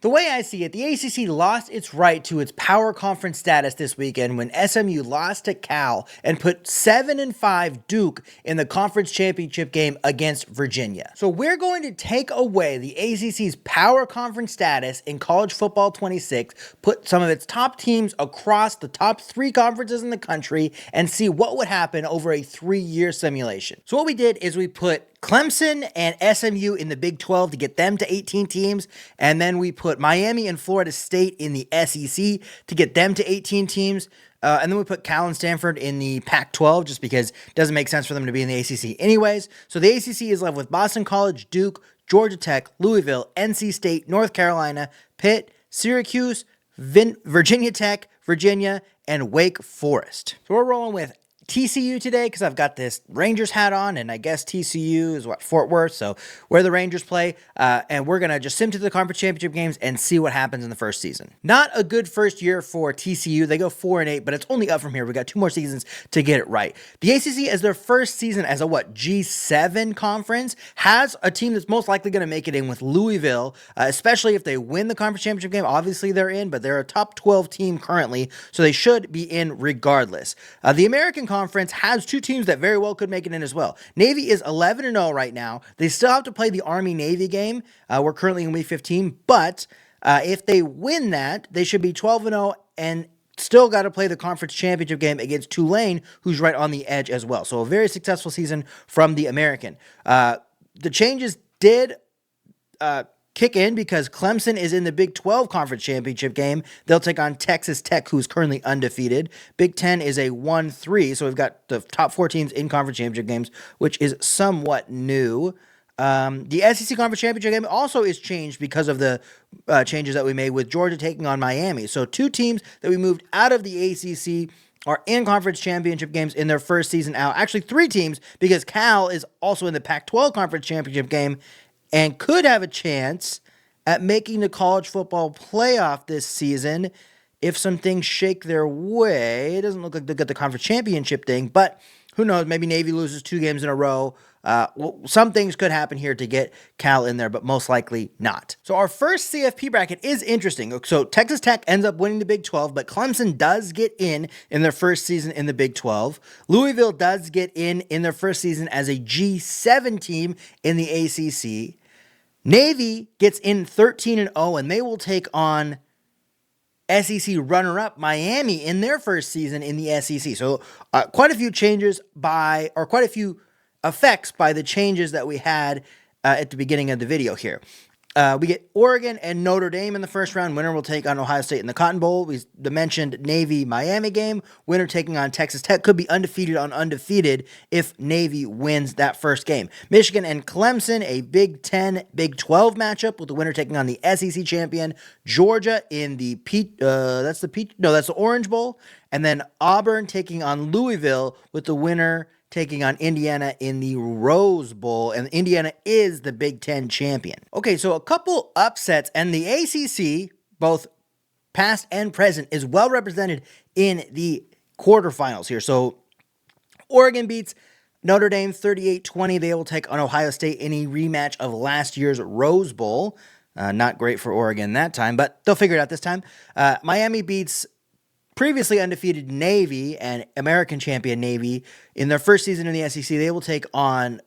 The way I see it, the ACC lost its right to its power conference status this weekend when SMU lost to Cal and put 7-5 Duke in the conference championship game against Virginia. So we're going to take away the ACC's power conference status in college football 26, put some of its top teams across the top 3 conferences in the country, and see what would happen over a 3-year simulation. So what we did is we put Clemson and SMU in the Big 12 to get them to 18 teams, and then we put Miami and Florida State in the SEC to get them to 18 teams, and then we put Cal and Stanford in the Pac-12 just because it doesn't make sense for them to be in the ACC anyways. So the ACC is left with Boston College, Duke, Georgia Tech, Louisville, NC State, North Carolina, Pitt, Syracuse, Virginia Tech, Virginia, and Wake Forest. So we're rolling with TCU today because I've got this Rangers hat on, and I guess TCU is Fort Worth, so where the Rangers play, and we're going to just sim to the conference championship games and see what happens in the first season. Not a good first year for TCU. They go 4-8, but it's only up from here. We got 2 more seasons to get it right. The ACC, as their first season as a G7 conference, has a team that's most likely going to make it in with Louisville, especially if they win the conference championship game. Obviously they're in, but they're a top 12 team currently, so they should be in regardless. The American Conference has 2 teams that very well could make it in as well. Navy is 11-0 right now. They still have to play the Army-Navy game. We're currently in week 15, but if they win that, they should be 12-0 and still got to play the conference championship game against Tulane, who's right on the edge as well. So a very successful season from the American. The changes did kick in because Clemson is in the Big 12 conference championship game. They'll take on Texas Tech, who's currently undefeated. Big 10 is a 1-3, so we've got the top 4 teams in conference championship games, which is somewhat new. The SEC conference championship game also is changed because of the changes that we made with Georgia taking on Miami. So 2 teams that we moved out of the ACC are in conference championship games in their first season out. Actually, 3 teams because Cal is also in the Pac-12 conference championship game and could have a chance at making the college football playoff this season if some things shake their way. It doesn't look like they'll get the conference championship thing, but who knows? Maybe Navy loses 2 games in a row. Some things could happen here to get Cal in there, but most likely not. So our first CFP bracket is interesting. So Texas Tech ends up winning the Big 12, but Clemson does get in their first season in the Big 12. Louisville does get in their first season as a G7 team in the ACC. Navy gets in 13-0, and they will take on SEC runner-up Miami in their first season in the SEC. So quite a few changes quite a few effects by the changes that we had at the beginning of the video here. We get Oregon and Notre Dame in the first round. Winner will take on Ohio State in the Cotton Bowl. We mentioned Navy-Miami game. Winner taking on Texas Tech. Could be undefeated on undefeated if Navy wins that first game. Michigan and Clemson, a Big 10, Big 12 matchup with the winner taking on the SEC champion. Georgia in the that's the Orange Bowl. And then Auburn taking on Louisville with the winner taking on Indiana in the Rose Bowl, and Indiana is the Big 10 champion. Okay, so a couple upsets, and the ACC, both past and present, is well represented in the quarterfinals here. So Oregon beats Notre Dame 38-20. They will take on Ohio State in a rematch of last year's Rose Bowl. Not great for Oregon that time, but they'll figure it out this time. Miami beats previously undefeated Navy and American champion Navy in their first season in the SEC. They will take on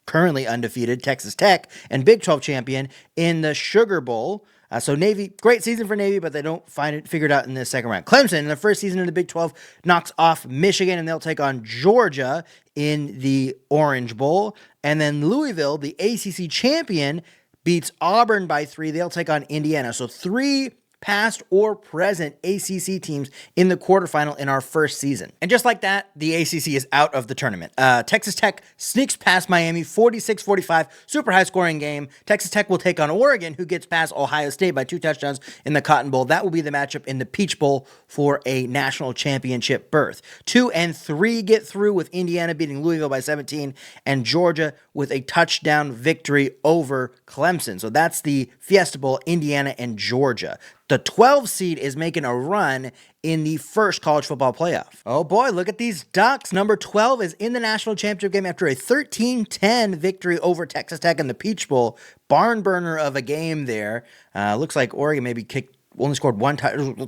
currently undefeated Texas Tech and Big 12 champion in the Sugar Bowl. So Navy, great season for Navy, but they don't find it figured out in the second round. Clemson, in their first season in the Big 12, knocks off Michigan, and they'll take on Georgia in the Orange Bowl. And then Louisville, the ACC champion, beats Auburn by 3. They'll take on Indiana. So 3 past or present ACC teams in the quarterfinal in our first season. And just like that, the ACC is out of the tournament. Texas Tech sneaks past Miami 46-45, super high scoring game. Texas Tech will take on Oregon, who gets past Ohio State by 2 touchdowns in the Cotton Bowl. That will be the matchup in the Peach Bowl for a national championship berth. 2 and 3 get through with Indiana beating Louisville by 17 and Georgia with a touchdown victory over Clemson. So that's the Fiesta Bowl, Indiana and Georgia. The 12 seed is making a run in the first college football playoff. Oh boy, look at these Ducks. Number 12 is in the national championship game after a 13-10 victory over Texas Tech in the Peach Bowl. Barn burner of a game there. Looks like Oregon maybe only scored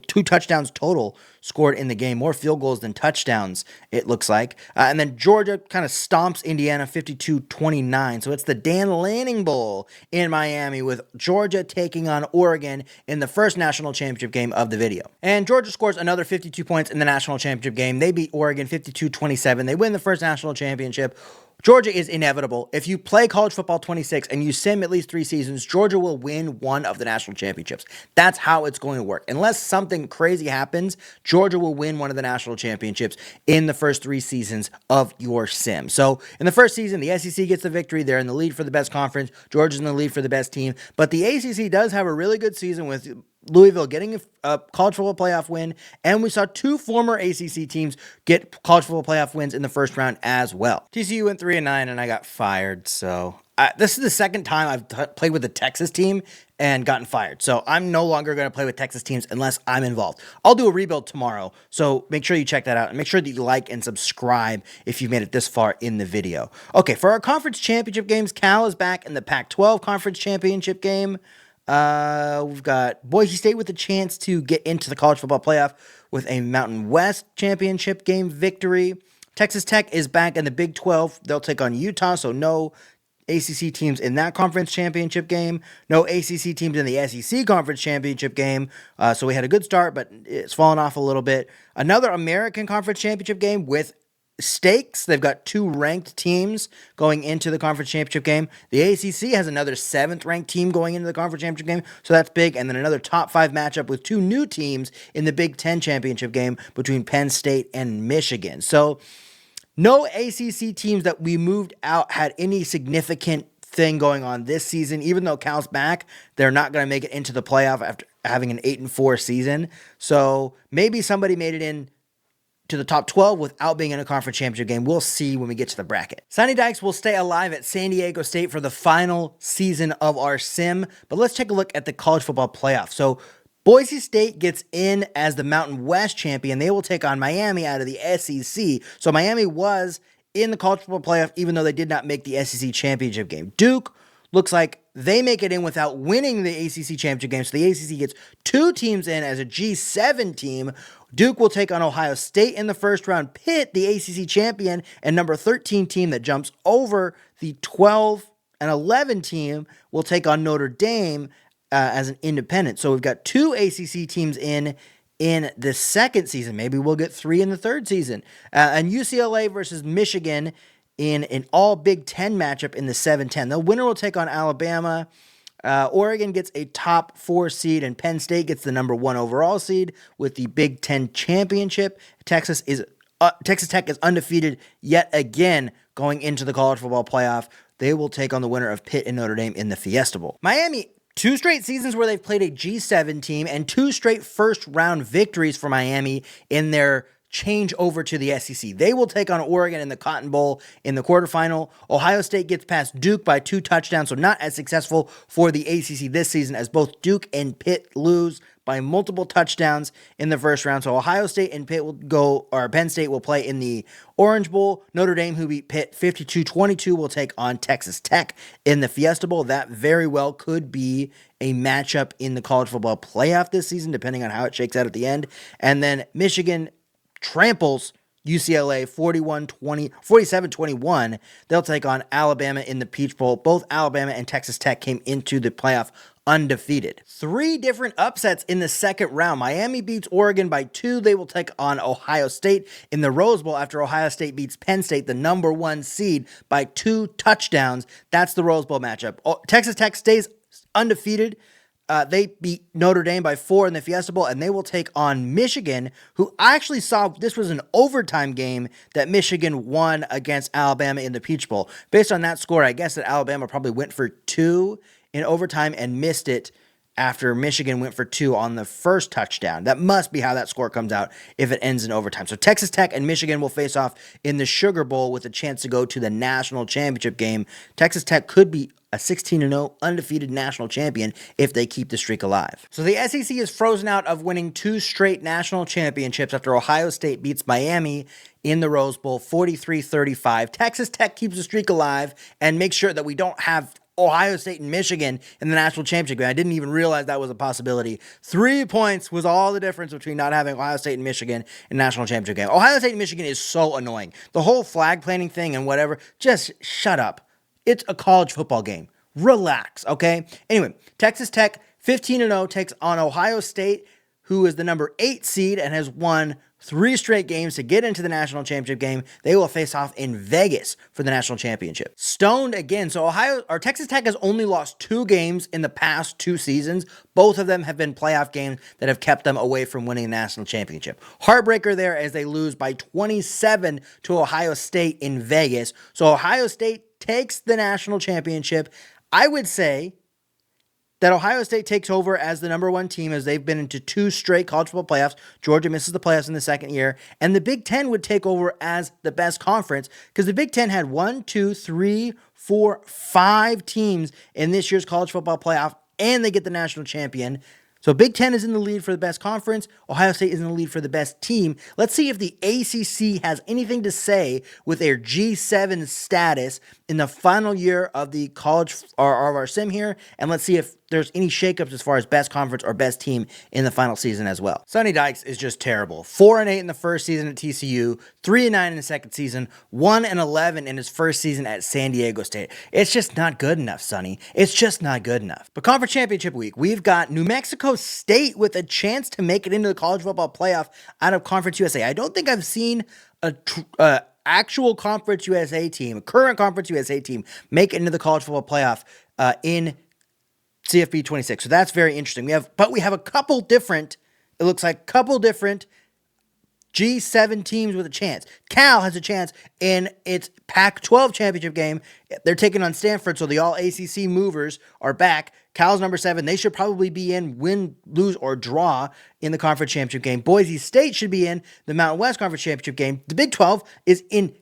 two touchdowns total scored in the game. More field goals than touchdowns, it looks like. And then Georgia kind of stomps Indiana 52-29. So it's the Dan Lanning Bowl in Miami with Georgia taking on Oregon in the first national championship game of the video. And Georgia scores another 52 points in the national championship game. They beat Oregon 52-27. They win the first national championship. Georgia is inevitable. If you play college football 26 and you sim at least 3 seasons, Georgia will win one of the national championships. That's how it's going to work. Unless something crazy happens, Georgia will win one of the national championships in the first 3 seasons of your sim. So in the first season, the SEC gets the victory. They're in the lead for the best conference. Georgia's in the lead for the best team. But the ACC does have a really good season with Louisville getting a college football playoff win, and we saw 2 former ACC teams get college football playoff wins in the first round as well. TCU went 3-9, and I got fired, so this is the second time I've played with a Texas team and gotten fired, so I'm no longer going to play with Texas teams unless I'm involved. I'll do a rebuild tomorrow, so make sure you check that out, and make sure that you like and subscribe if you've made it this far in the video. Okay, for our conference championship games, Cal is back in the Pac-12 conference championship game. We've got Boise State with a chance to get into the college football playoff with a Mountain West championship game victory. Texas Tech is back in the Big 12. They'll take on Utah, so no ACC teams in that conference championship game. No ACC teams in the SEC conference championship game. So we had a good start, but it's fallen off a little bit. Another American conference championship game with stakes. They've got 2 ranked teams going into the conference championship game. The ACC has another 7th ranked team going into the conference championship game, so that's big. And then another top 5 matchup with 2 new teams in the Big 10 championship game between Penn State and Michigan. So no ACC teams that we moved out had any significant thing going on this season. Even though Cal's back, they're not going to make it into the playoff after having an 8-4 season. So maybe somebody made it in to the top 12 without being in a conference championship game. We'll see when we get to the bracket. Sonny Dykes will stay alive at San Diego State for the final season of our sim, but let's take a look at the college football playoff. So Boise State gets in as the Mountain West champion. They will take on Miami out of the SEC. So Miami was in the college football playoff even though they did not make the SEC championship game. Duke looks like they make it in without winning the ACC championship game. So the ACC gets 2 teams in as a G7 team. Duke will take on Ohio State in the first round. Pitt, the ACC champion and number 13 team that jumps over the 12 and 11 team, will take on Notre Dame as an independent. So we've got 2 ACC teams in the second season. Maybe we'll get 3 in the third season. And UCLA versus Michigan in an all Big 10 matchup in the 7-10. The winner will take on Alabama. Oregon gets a top 4 seed, and Penn State gets the number 1 overall seed with the Big 10 championship. Texas Tech is undefeated yet again going into the college football playoff. They will take on the winner of Pitt and Notre Dame in the Fiesta Bowl. Miami, 2 straight seasons where they've played a G7 team and 2 straight first round victories for Miami in their change over to the SEC. They will take on Oregon in the Cotton Bowl in the quarterfinal. Ohio State gets past Duke by 2 touchdowns, so not as successful for the ACC this season as both Duke and Pitt lose by multiple touchdowns in the first round. So Ohio State and Penn State will play in the Orange Bowl. Notre Dame, who beat Pitt 52-22, will take on Texas Tech in the Fiesta Bowl. That very well could be a matchup in the college football playoff this season, depending on how it shakes out at the end. And then Michigan tramples UCLA 47-21. They'll take on Alabama in the Peach Bowl. Both Alabama and Texas Tech came into the playoff undefeated. 3 different upsets in the second round. Miami beats Oregon by 2. They will take on Ohio State in the Rose Bowl after Ohio State beats Penn State, the number 1 seed, by 2 touchdowns. That's the Rose Bowl matchup. Texas Tech stays undefeated. They beat Notre Dame by 4 in the Fiesta Bowl, and they will take on Michigan, who I actually saw this was an overtime game that Michigan won against Alabama in the Peach Bowl. Based on that score, I guess that Alabama probably went for 2 in overtime and missed it after Michigan went for 2 on the first touchdown. That must be how that score comes out if it ends in overtime. So Texas Tech and Michigan will face off in the Sugar Bowl with a chance to go to the national championship game. Texas Tech could be a 16-0 undefeated national champion if they keep the streak alive. So the SEC is frozen out of winning 2 straight national championships after Ohio State beats Miami in the Rose Bowl 43-35. Texas Tech keeps the streak alive and makes sure that we don't have Ohio State and Michigan in the national championship game. I didn't even realize that was a possibility. 3 points was all the difference between not having Ohio State and Michigan in the national championship game. Ohio State and Michigan is so annoying. The whole flag planting thing and whatever, just shut up. It's a college football game. Relax, okay? Anyway, Texas Tech 15-0 takes on Ohio State, who is the number 8 seed and has won 3 straight games to get into the national championship game. They will face off in Vegas for the national championship. Stoned again. So Texas Tech has only lost 2 games in the past 2 seasons. Both of them have been playoff games that have kept them away from winning the national championship. Heartbreaker there as they lose by 27 to Ohio State in Vegas. So Ohio State takes the national championship. I would say that Ohio State takes over as the number 1 team as they've been into 2 straight college football playoffs. Georgia misses the playoffs in the second year. And the Big Ten would take over as the best conference because the Big Ten had 1, 2, 3, 4, 5 teams in this year's college football playoff, and they get the national champion. So Big Ten is in the lead for the best conference. Ohio State is in the lead for the best team. Let's see if the ACC has anything to say with their G7 status in the final year of the college or of our sim here. And let's see if there's any shakeups as far as best conference or best team in the final season as well. Sonny Dykes is just terrible. 4-8 in the first season at TCU, 3-9 in the second season, 1-11 in his first season at San Diego State. It's just not good enough, Sonny. It's just not good enough. But conference championship week, we've got New Mexico State with a chance to make it into the college football playoff out of Conference USA. I don't think I've seen a actual Conference USA team, a current Conference USA team, make it into the college football playoff in CFB 26. So that's very interesting. We have a couple different, it looks like couple different G7 teams with a chance. Cal has a chance in its Pac-12 championship game. They're taking on Stanford, so the all-ACC movers are back. Cal's number 7. They should probably be in win, lose, or draw in the conference championship game. Boise State should be in the Mountain West Conference championship game. The Big 12 is in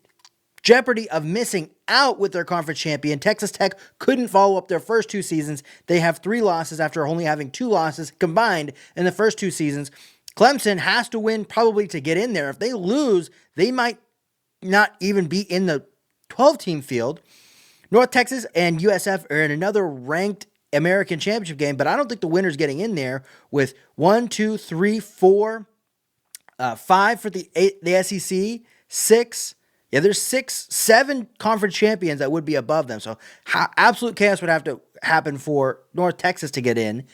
jeopardy of missing out with their conference champion. Texas Tech couldn't follow up their first 2 seasons. They have 3 losses after only having 2 losses combined in the first 2 seasons. Clemson has to win probably to get in there. If they lose, they might not even be in the 12-team field. North Texas and USF are in another ranked American championship game, but I don't think the winner's getting in there with 1, 2, 3, 4, 5 for the SEC, 6. Yeah, there's 7 conference champions that would be above them. So absolute chaos would have to happen for North Texas to get in.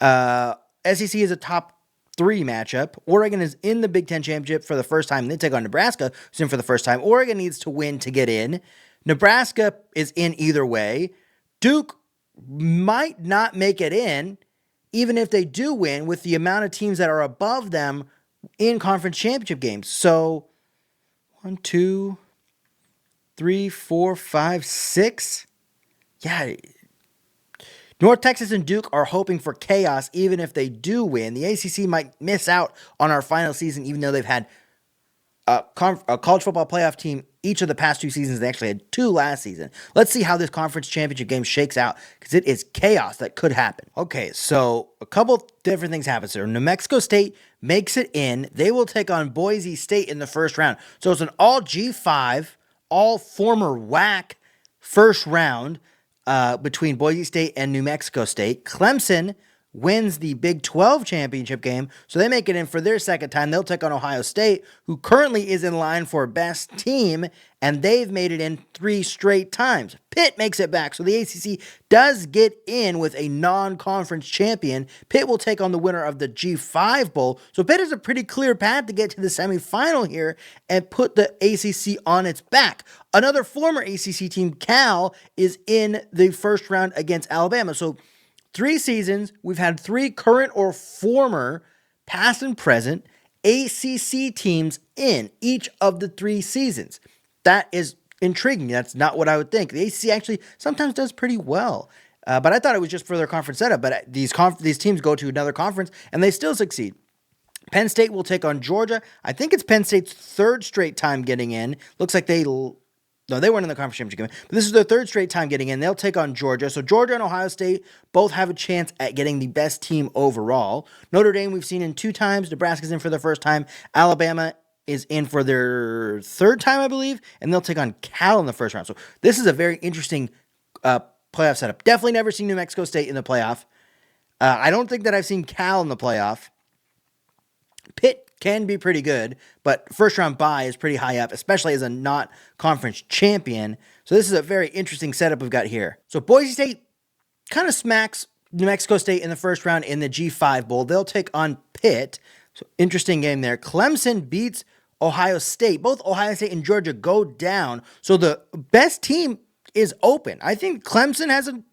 SEC is a top 3 matchup. Oregon is in the Big Ten championship for the first time. They take on Nebraska, who's in for the first time. Oregon needs to win to get in. Nebraska is in either way. Duke might not make it in, even if they do win, with the amount of teams that are above them in conference championship games. So 1, 2, 3, 4, 5, 6. Yeah. North Texas and Duke are hoping for chaos even if they do win. The ACC might miss out on our final season even though they've had a college football playoff team each of the past 2 seasons. They actually had 2 last season. Let's see how this conference championship game shakes out because it is chaos that could happen. Okay, so a couple different things happen here. New Mexico State makes it in. They will take on Boise State in the first round. So it's an all G5, all former WAC first round between Boise State and New Mexico State. Clemson wins the Big 12 championship game, so they make it in for their second time. They'll take on Ohio State, who currently is in line for best team, and they've made it in 3 straight times. Pitt makes it back, so the ACC does get in with a non-conference champion. Pitt will take on the winner of the G5 Bowl, so Pitt has a pretty clear path to get to the semifinal here and put the ACC on its back. Another former ACC team, Cal, is in the first round against Alabama, so 3 seasons, we've had 3 current or former, past and present, ACC teams in each of the 3 seasons. That is intriguing. That's not what I would think. The ACC actually sometimes does pretty well. But I thought it was just for their conference setup. But these teams go to another conference and they still succeed. Penn State will take on Georgia. I think it's Penn State's third straight time getting in. Looks like they weren't in the conference championship game, but this is their third straight time getting in. They'll take on Georgia. So Georgia and Ohio State both have a chance at getting the best team overall. Notre Dame we've seen in 2 times. Nebraska's in for the first time. Alabama is in for their third time, I believe, and they'll take on Cal in the first round. So this is a very interesting playoff setup. Definitely never seen New Mexico State in the playoff. I don't think that I've seen Cal in the playoff. Pitt can be pretty good, but first round bye is pretty high up, especially as a not conference champion. So this is a very interesting setup we've got here. So Boise State kind of smacks New Mexico State in the first round in the G5 Bowl. They'll take on Pitt. So interesting game there. Clemson beats Ohio State. Both Ohio State and Georgia go down. So the best team is open. I think Clemson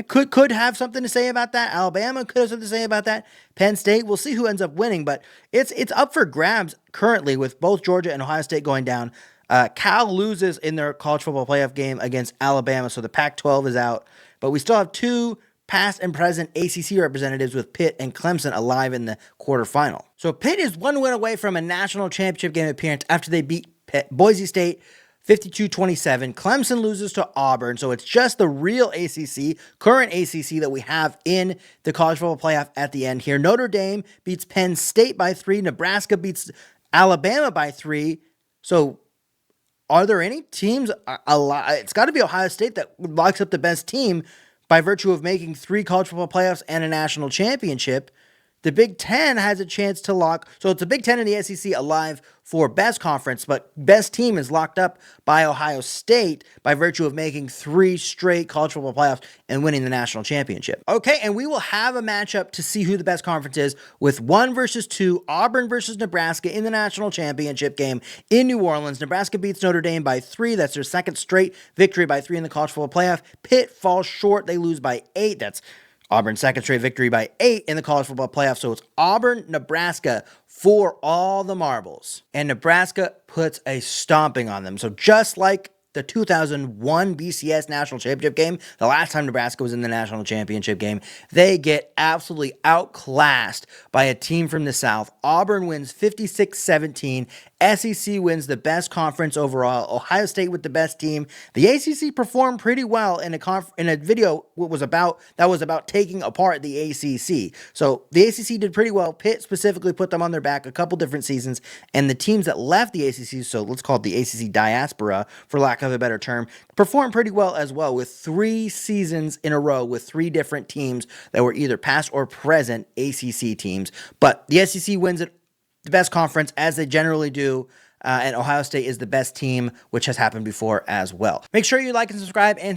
could have something to say about that. Alabama could have something to say about that. Penn State, we'll see who ends up winning, but it's up for grabs currently with both Georgia and Ohio State going down. Cal loses in their college football playoff game against Alabama, so the Pac-12 is out. But we still have 2 past and present ACC representatives with Pitt and Clemson alive in the quarterfinal. So Pitt is 1 win away from a national championship game appearance after they beat Boise State 52-27. Clemson loses to Auburn, so it's just the real ACC, current ACC that we have in the college football playoff at the end here. Notre Dame beats Penn State by 3. Nebraska beats Alabama by 3. So are there any teams? It's got to be Ohio State that locks up the best team by virtue of making 3 college football playoffs and a national championship. The Big Ten has a chance to lock. So it's the Big Ten and the SEC alive for best conference, but best team is locked up by Ohio State by virtue of making 3 straight college football playoffs and winning the national championship. Okay, and we will have a matchup to see who the best conference is with 1 versus 2, Auburn versus Nebraska in the national championship game in New Orleans. Nebraska beats Notre Dame by 3. That's their second straight victory by 3 in the college football playoff. Pitt falls short. They lose by 8. That's Auburn's second straight victory by 8 in the college football playoff. So it's Auburn, Nebraska for all the marbles. And Nebraska puts a stomping on them. So just like the 2001 BCS national championship game, the last time Nebraska was in the national championship game, they get absolutely outclassed by a team from the South. Auburn wins 56-17. SEC wins the best conference overall. Ohio State with the best team. The ACC performed pretty well in a video that was about taking apart the ACC. So the ACC did pretty well. Pitt specifically put them on their back a couple different seasons, and the teams that left the ACC, so let's call it the ACC diaspora for lack of a better term, performed pretty well as well with 3 seasons in a row with 3 different teams that were either past or present ACC teams. But the SEC wins it. The best conference, as they generally do, and Ohio State is the best team, which has happened before as well. Make sure you like and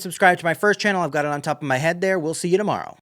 subscribe to my first channel. I've got it on top of my head there. We'll see you tomorrow.